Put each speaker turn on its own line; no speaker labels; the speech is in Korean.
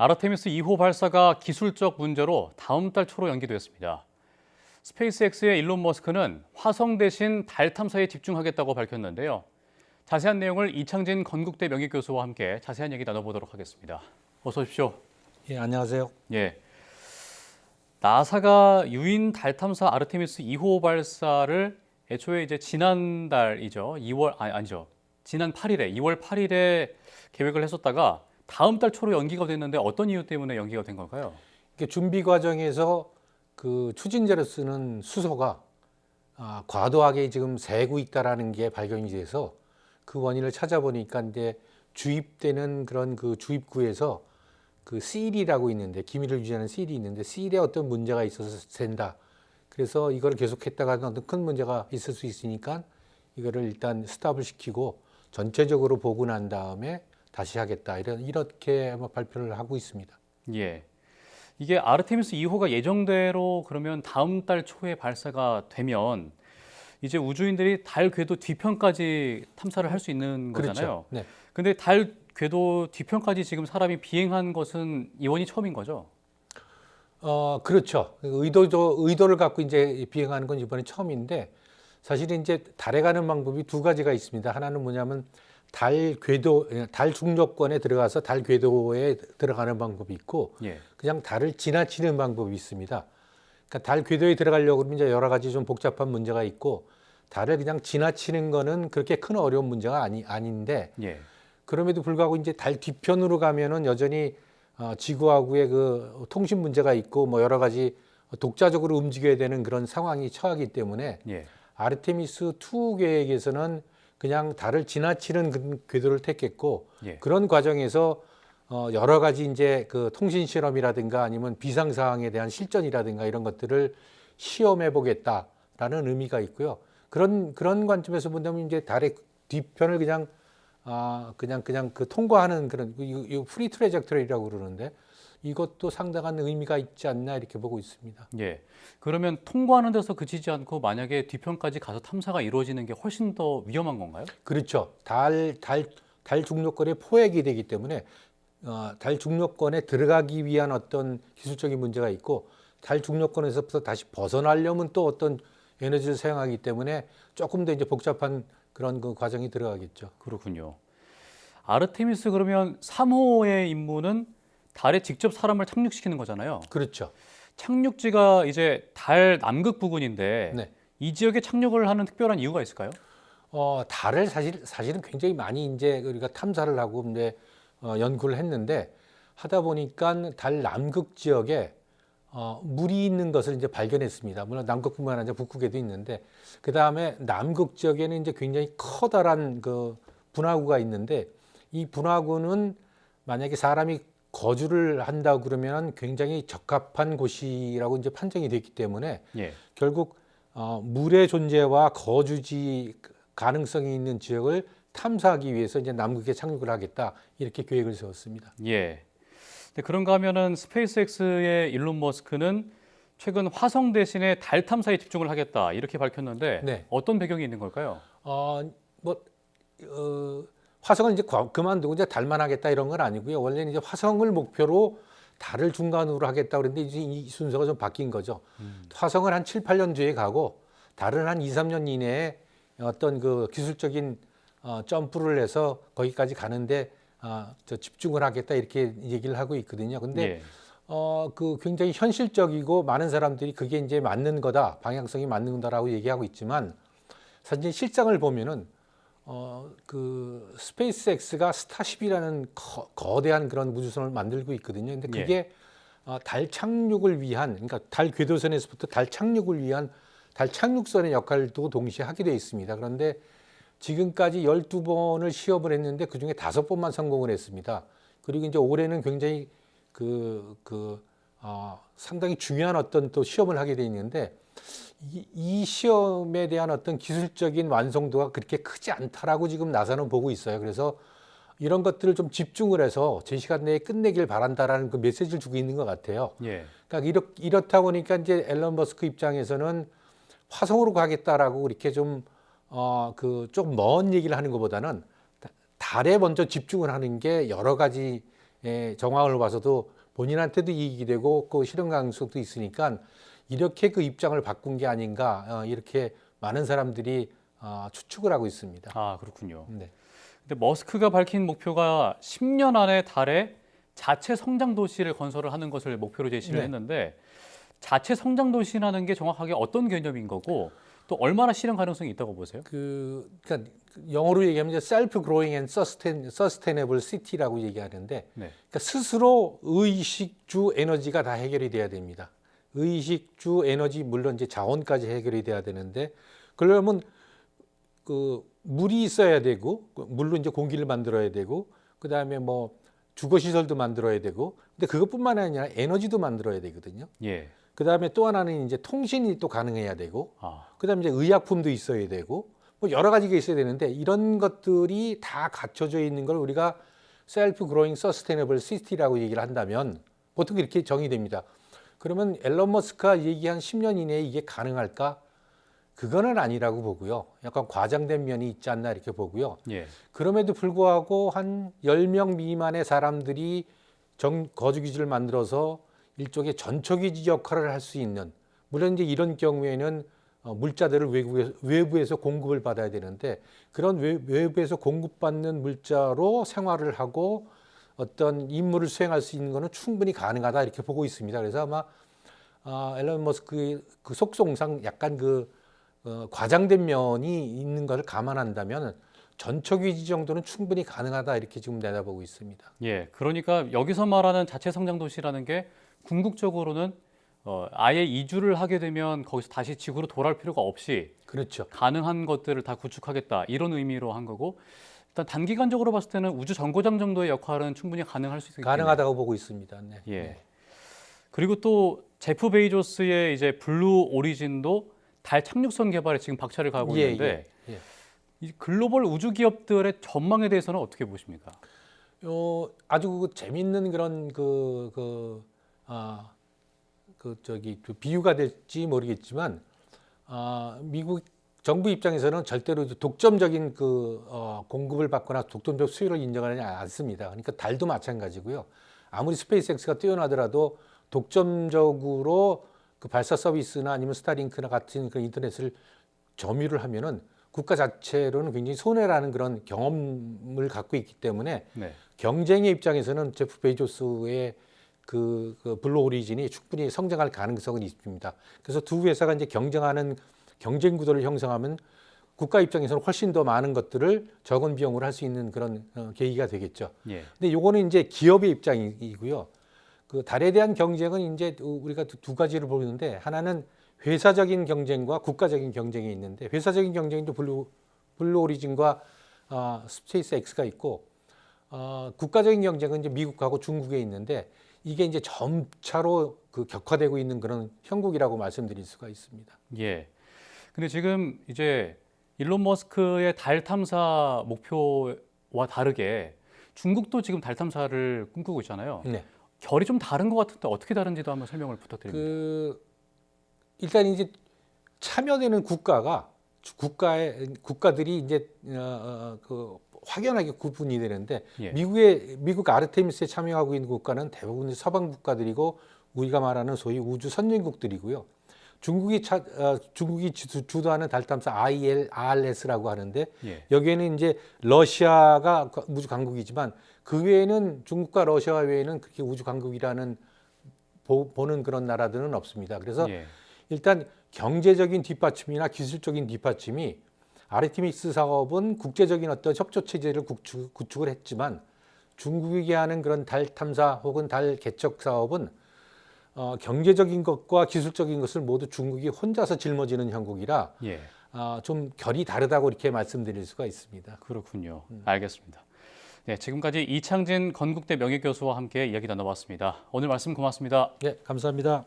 아르테미스 2호 발사가 기술적 문제로 다음 달 초로 연기됐습니다. 스페이스X의 일론 머스크는 화성 대신 달 탐사에 집중하겠다고 밝혔는데요. 자세한 내용을 이창진 건국대 명예교수와 함께 자세한 얘기 나눠보도록 하겠습니다. 어서 오십시오.
예, 안녕하세요.
예. 나사가 유인 달 탐사 아르테미스 2호 발사를 애초에 이제 지난달이죠. 지난 8일에 2월 8일에 계획을 했었다가 다음 달 초로 연기가 됐는데 어떤 이유 때문에 연기가 된 걸까요?
준비 과정에서 그 추진제로 쓰는 수소가 과도하게 지금 새고 있다라는 게 발견이 돼서 그 원인을 찾아보니까 이제 주입되는 그런 그 주입구에서 그 실이라고 있는데 기밀을 유지하는 실이 있는데 실에 어떤 문제가 있어서 샌다. 그래서 이걸 계속했다가 어떤 큰 문제가 있을 수 있으니까 이거를 일단 스탑을 시키고 전체적으로 보고 난 다음에 다시 하겠다. 이렇게 발표를 하고 있습니다.
예. 이게 아르테미스 2호가 예정대로 그러면 다음 달 초에 발사가 되면 이제 우주인들이 달 궤도 뒤편까지 탐사를 할 수 있는 거잖아요.
그렇죠. 네.
근데 달 궤도 뒤편까지 지금 사람이 비행한 것은 이번이 처음인 거죠?
그렇죠. 의도를 갖고 이제 비행하는 건 이번에 처음인데 사실은 이제 달에 가는 방법이 두 가지가 있습니다. 하나는 뭐냐면 달 중력권에 들어가서 달 궤도에 들어가는 방법이 있고
예.
그냥 달을 지나치는 방법이 있습니다. 그러니까 달 궤도에 들어가려고 그러면 이제 여러 가지 좀 복잡한 문제가 있고 달을 그냥 지나치는 거는 그렇게 큰 어려운 문제가 아닌데
예.
그럼에도 불구하고 이제 달 뒤편으로 가면은 여전히 지구하고의 그 통신 문제가 있고 뭐 여러 가지 독자적으로 움직여야 되는 그런 상황이 처하기 때문에
예.
아르테미스 2 계획에서는 그냥 달을 지나치는 그 궤도를 택했고
예.
그런 과정에서 여러 가지 이제 그 통신 실험이라든가 아니면 비상 상황에 대한 실전이라든가 이런 것들을 시험해 보겠다라는 의미가 있고요. 그런 관점에서 본다면 이제 달의 뒤편을 그냥 그 통과하는 그런 이 프리 트래젝토리라고 그러는데 이것도 상당한 의미가 있지 않나 이렇게 보고 있습니다.
예. 그러면 통과하는 데서 그치지 않고 만약에 뒤편까지 가서 탐사가 이루어지는 게 훨씬 더 위험한 건가요?
그렇죠. 달 중력권에 포획이 되기 때문에 달 중력권에 들어가기 위한 어떤 기술적인 문제가 있고 달 중력권에서부터 다시 벗어나려면 또 어떤 에너지를 사용하기 때문에 조금 더 이제 복잡한 그런 그 과정이 들어가겠죠.
그렇군요. 아르테미스 그러면 3호의 임무는 달에 직접 사람을 착륙시키는 거잖아요.
그렇죠.
착륙지가 이제 달 남극 부근인데
네.
이 지역에 착륙을 하는 특별한 이유가 있을까요?
달을 사실은 굉장히 많이 이제 우리가 탐사를 하고 이제 연구를 했는데 하다 보니까 달 남극 지역에 물이 있는 것을 이제 발견했습니다. 물론 남극뿐만 아니라 북극에도 있는데 그 다음에 남극 지역에는 이제 굉장히 커다란 그 분화구가 있는데 이 분화구는 만약에 사람이 거주를 한다고 그러면 굉장히 적합한 곳이라고 이제 판정이 됐기 때문에
예.
결국 물의 존재와 거주지 가능성이 있는 지역을 탐사하기 위해서 이제 남극에 착륙을 하겠다 이렇게 계획을 세웠습니다.
예. 근데 그런가 하면은 스페이스X의 일론 머스크는 최근 화성 대신에 달 탐사에 집중을 하겠다 이렇게 밝혔는데
네.
어떤 배경이 있는 걸까요?
화성은 이제 그만두고 이제 달만 하겠다 이런 건 아니고요. 원래는 이제 화성을 목표로 달을 중간으로 하겠다 그랬는데 이제 이 순서가 좀 바뀐 거죠. 화성을 한 7, 8년 뒤에 가고 달은 한 2, 3년 이내에 어떤 그 기술적인 점프를 해서 거기까지 가는데 집중을 하겠다 이렇게 얘기를 하고 있거든요. 근데
예.
그 굉장히 현실적이고 많은 사람들이 그게 이제 맞는 거다, 방향성이 맞는 거다라고 얘기하고 있지만 사실 실상을 보면은 그 스페이스X가 스타쉽이라는 거대한 그런 우주선을 만들고 있거든요. 근데 그게 달 착륙을 위한, 그러니까 달 궤도선에서부터 달 착륙을 위한 달 착륙선의 역할도 동시에 하게 되어 있습니다. 그런데 지금까지 12번을 시험을 했는데 그중에 5번만 성공을 했습니다. 그리고 이제 올해는 굉장히 상당히 중요한 어떤 또 시험을 하게 돼 있는데 이 시험에 대한 어떤 기술적인 완성도가 그렇게 크지 않다라고 지금 나사는 보고 있어요. 그래서 이런 것들을 좀 집중을 해서 제 시간 내에 끝내길 바란다라는 그 메시지를 주고 있는 것 같아요.
예.
그러니까 이렇다 보니까 이제 앨런 머스크 입장에서는 화성으로 가겠다라고 이렇게 좀 좀 먼 얘기를 하는 것보다는 달에 먼저 집중을 하는 게 여러 가지 정황을 봐서도 본인한테도 이익이 되고 그 실현 가능성도 있으니까 이렇게 그 입장을 바꾼 게 아닌가 이렇게 많은 사람들이 추측을 하고 있습니다.
아, 그렇군요.
네.
근데 머스크가 밝힌 목표가 10년 안에 달에 자체 성장 도시를 건설을 하는 것을 목표로 제시를
네.
했는데 자체 성장 도시라는 게 정확하게 어떤 개념인 거고 또 얼마나 실현 가능성이 있다고 보세요?
그러니까 영어로 얘기하면 이제 self-growing and sustainable city라고 얘기하는데,
네.
그러니까 스스로 의식주 에너지가 다 해결이 돼야 됩니다. 의식주 에너지 물론 이제 자원까지 해결이 돼야 되는데, 그러려면 그 물이 있어야 되고, 물로 이제 공기를 만들어야 되고, 그 다음에 뭐 주거 시설도 만들어야 되고, 근데 그것뿐만 아니라 에너지도 만들어야 되거든요.
예.
그 다음에 또 하나는 이제 통신이 또 가능해야 되고,
아,
그다음에 이제 의약품도 있어야 되고 뭐 여러 가지가 있어야 되는데 이런 것들이 다 갖춰져 있는 걸 우리가 셀프 그로잉 서스테이너블 시티라고 얘기를 한다면 보통 이렇게 정의됩니다. 그러면 앨런 머스크가 얘기한 10년 이내에 이게 가능할까? 그거는 아니라고 보고요. 약간 과장된 면이 있지 않나 이렇게 보고요.
예.
그럼에도 불구하고 한 10명 미만의 사람들이 거주기지를 만들어서 일종의 전초기지 역할을 할 수 있는, 물론 이제 이런 경우에는 물자들을 외부에서 공급을 받아야 되는데 그런 외부에서 공급받는 물자로 생활을 하고 어떤 임무를 수행할 수 있는 것은 충분히 가능하다 이렇게 보고 있습니다. 그래서 아마 앨런 머스크의 그 속성상 약간 과장된 면이 있는 것을 감안한다면 전초기지 정도는 충분히 가능하다 이렇게 지금 내다보고 있습니다.
예. 그러니까 여기서 말하는 자체 성장 도시라는 게 궁극적으로는 아예 이주를 하게 되면 거기서 다시 지구로 돌아올 필요가 없이
그렇죠.
가능한 것들을 다 구축하겠다 이런 의미로 한 거고 일단 단기간적으로 봤을 때는 우주 정거장 정도의 역할은 충분히 가능할 수 있겠네요.
가능하다고 보고 있습니다. 네.
예.
네.
그리고 또 제프 베이조스의 이제 블루 오리진도 달 착륙선 개발에 지금 박차를 가하고 있는데
예.
이 글로벌 우주 기업들의 전망에 대해서는 어떻게 보십니까?
아주 재밌는 그런 비유가 될지 모르겠지만 미국 정부 입장에서는 절대로 독점적인 공급을 받거나 독점적 수요를 인정하지 않습니다. 그러니까 달도 마찬가지고요. 아무리 스페이스X가 뛰어나더라도 독점적으로 그 발사 서비스나 아니면 스타링크나 같은 그 인터넷을 점유를 하면은 국가 자체로는 굉장히 손해라는 그런 경험을 갖고 있기 때문에
네.
경쟁의 입장에서는 제프 베이조스의 그 블루 오리진이 충분히 성장할 가능성은 있습니다. 그래서 두 회사가 이제 경쟁하는 경쟁 구도를 형성하면 국가 입장에서는 훨씬 더 많은 것들을 적은 비용으로 할 수 있는 그런 계기가 되겠죠.
예.
근데 요거는 이제 기업의 입장이고요. 그 달에 대한 경쟁은 이제 우리가 두 가지를 보는데 하나는 회사적인 경쟁과 국가적인 경쟁이 있는데 회사적인 경쟁도 블루 오리진과 스페이스 X가 있고 국가적인 경쟁은 이제 미국하고 중국에 있는데 이게 이제 점차로 격화되고 있는 그런 형국이라고 말씀드릴 수가 있습니다.
예. 근데 지금 이제 일론 머스크의 달 탐사 목표와 다르게 중국도 지금 달 탐사를 꿈꾸고 있잖아요.
네.
결이 좀 다른 것 같은데 어떻게 다른지도 한번 설명을 부탁드립니다.
일단 이제 참여되는 국가들이 이제 확연하게 구분이 되는데
예.
미국 아르테미스에 참여하고 있는 국가는 대부분 서방 국가들이고 우리가 말하는 소위 우주 선진국들이고요. 중국이 주도하는 달 탐사 ILRS라고 하는데
예.
여기에는 이제 러시아가 우주 강국이지만 그 외에는 중국과 러시아 외에는 그렇게 우주 강국이라는 보는 그런 나라들은 없습니다. 그래서
예.
일단 경제적인 뒷받침이나 기술적인 뒷받침이 아르테미스 사업은 국제적인 어떤 협조 체제를 구축을 했지만 중국이 하는 그런 달 탐사 혹은 달 개척 사업은 경제적인 것과 기술적인 것을 모두 중국이 혼자서 짊어지는 형국이라
예.
좀 결이 다르다고 이렇게 말씀드릴 수가 있습니다.
그렇군요. 알겠습니다. 네, 지금까지 이창진 건국대 명예교수와 함께 이야기 나눠봤습니다. 오늘 말씀 고맙습니다.
네, 감사합니다.